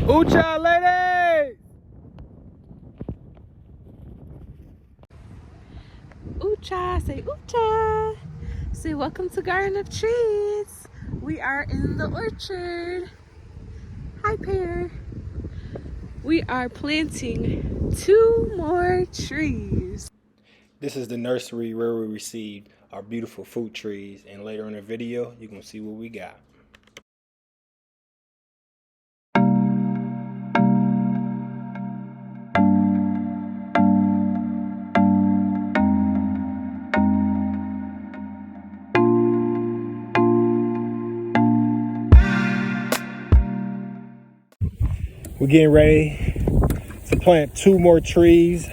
Ooh-cha, lady! Ooh-cha, say ooh-cha. Say welcome to Garden of Treatz. We are in the orchard. Hi, Pear. We are planting 2 more trees. This is the nursery where we received our beautiful fruit trees, and later in the video, you can see what we got. We're getting ready to plant 2 more trees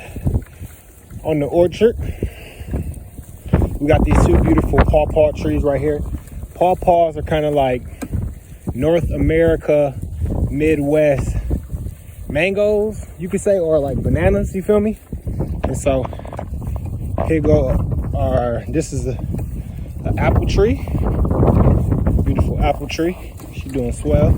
on the orchard. We got these 2 beautiful pawpaw trees right here. Pawpaws are kind of like North America, Midwest mangoes, you could say, or like bananas, you feel me? And so here go this is an apple tree, beautiful apple tree. She's doing swell.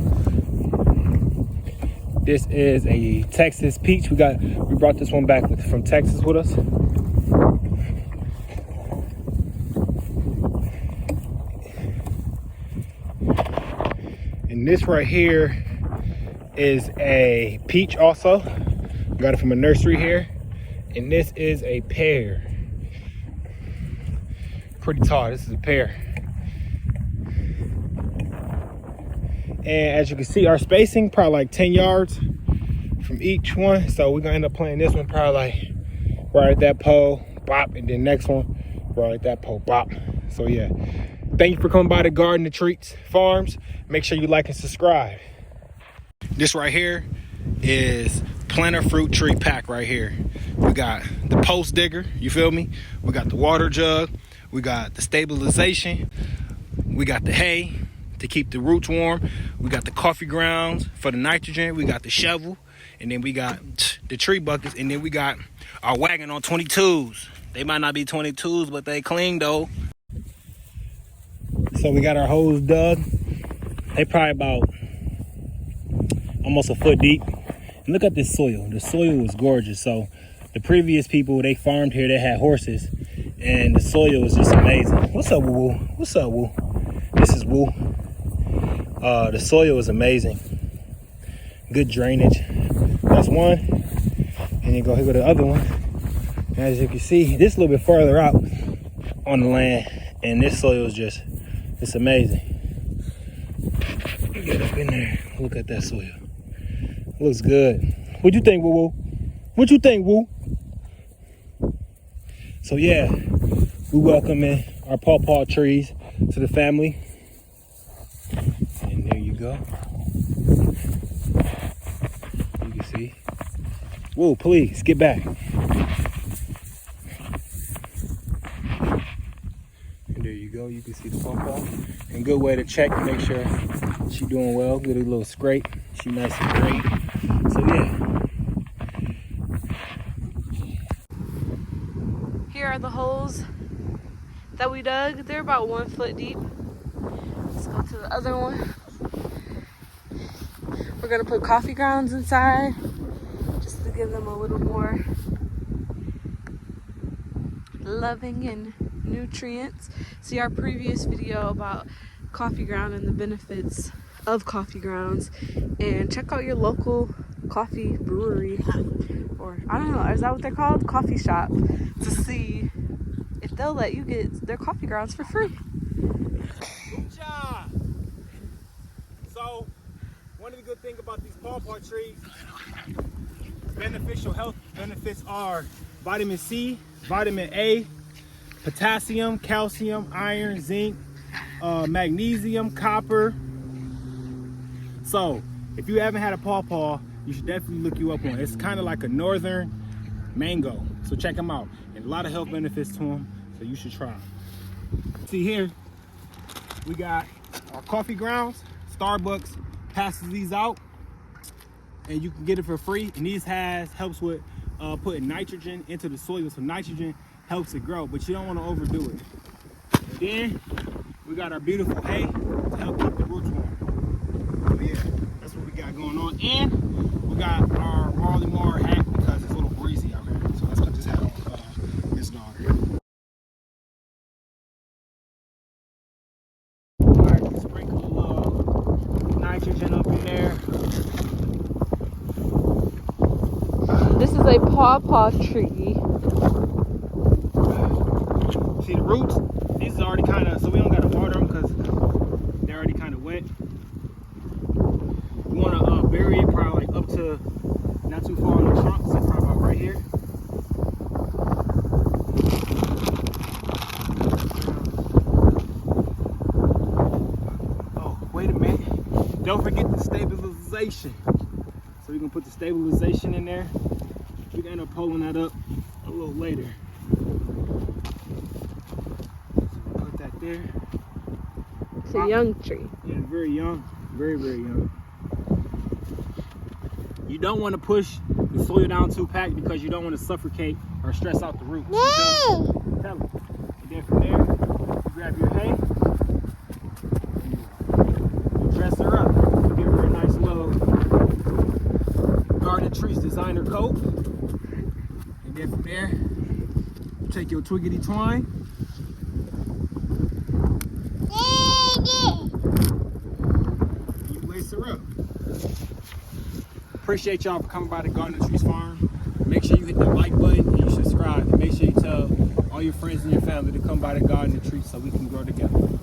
This is a Texas peach. We brought this one back from Texas with us. And this right here is a peach also. Got it from a nursery here. And this is a pear. Pretty tall. This is a pear. And as you can see, our spacing probably like 10 yards from each one. So we're gonna end up planting this one probably like right at that pole, bop, and then next one right at that pole, bop. So yeah, thank you for coming by the Garden of Treatz Farms. Make sure you like and subscribe. This right here is planter fruit tree pack right here. We got the post digger, you feel me? We got the water jug, we got the stabilization, we got the hay to keep the roots warm, we got the coffee grounds for the nitrogen, we got the shovel, and then we got the tree buckets, and then we got our wagon on 22s. They might not be 22s, but they clean though. So we got our holes dug. They probably about almost a foot deep. And look at this soil. The soil was gorgeous. So the previous people, they farmed here, they had horses, and the soil was just amazing. What's up, Woo? What's up, Woo? This is Woo. The soil is amazing. Good drainage. That's one. And then here go the other one. As you can see, this is a little bit further out on the land, and this soil is just, it's amazing. Get up in there. Look at that soil. Looks good. What you think, Woo Woo? What you think, Woo? So yeah, we welcoming our pawpaw trees to the family. And there you go. You can see. Woo, please get back. And there you go. You can see the pawpaw. And good way to check to make sure she's doing well. Get a little scrape. She nice and great. So yeah. Here are the holes that we dug. They're about 1 foot deep. Let's go to the other one. We're gonna put coffee grounds inside just to give them a little more loving and nutrients. See our previous video about coffee ground and the benefits of coffee grounds, and check out your local coffee brewery, or I don't know, is that what they're called? Coffee shop, to see if they'll let you get their coffee grounds for free. Good job. So one of the good things about these pawpaw trees, beneficial health benefits are vitamin C, vitamin A, potassium, calcium, iron, zinc, magnesium, copper. So if you haven't had a pawpaw, you should definitely look you up on it. It's kind of like a northern mango. So check them out. And a lot of health benefits to them, so you should try them. See here, we got our coffee grounds. Starbucks passes these out, and you can get it for free. And these helps with putting nitrogen into the soil. So nitrogen helps it grow, but you don't want to overdo it. And then we got our beautiful hay to help keep the roots warm. So yeah, that's what we got going going on. And we got our Marley Mar hat because it's a little breezy out here. So let's put this hat on this dog. Alright, sprinkle a little nitrogen up in there. This is a pawpaw tree. See the roots? These is already kind of, so we don't got to water them because they're already kind of wet. We want to bury it probably like up to, not too far on the trunk, so it's probably about right here. Oh, wait a minute. Don't forget the stabilization. So we're going to put the stabilization in there. We're going to end up pulling that up a little later. Put that there. It's a young tree. Yeah, very young. Very, very young. You don't want to push the soil down too packed because you don't want to suffocate or stress out the roots. Tell them. And then from there, you grab your hay. You dress her up. You give her a nice little Garden Treatz designer coat. And then from there, you take your twiggity twine. You lace her up. Appreciate y'all for coming by the Garden Treatz farm. Make sure you hit the like button and you subscribe. And make sure you tell all your friends and your family to come by the Garden Treatz so we can grow together.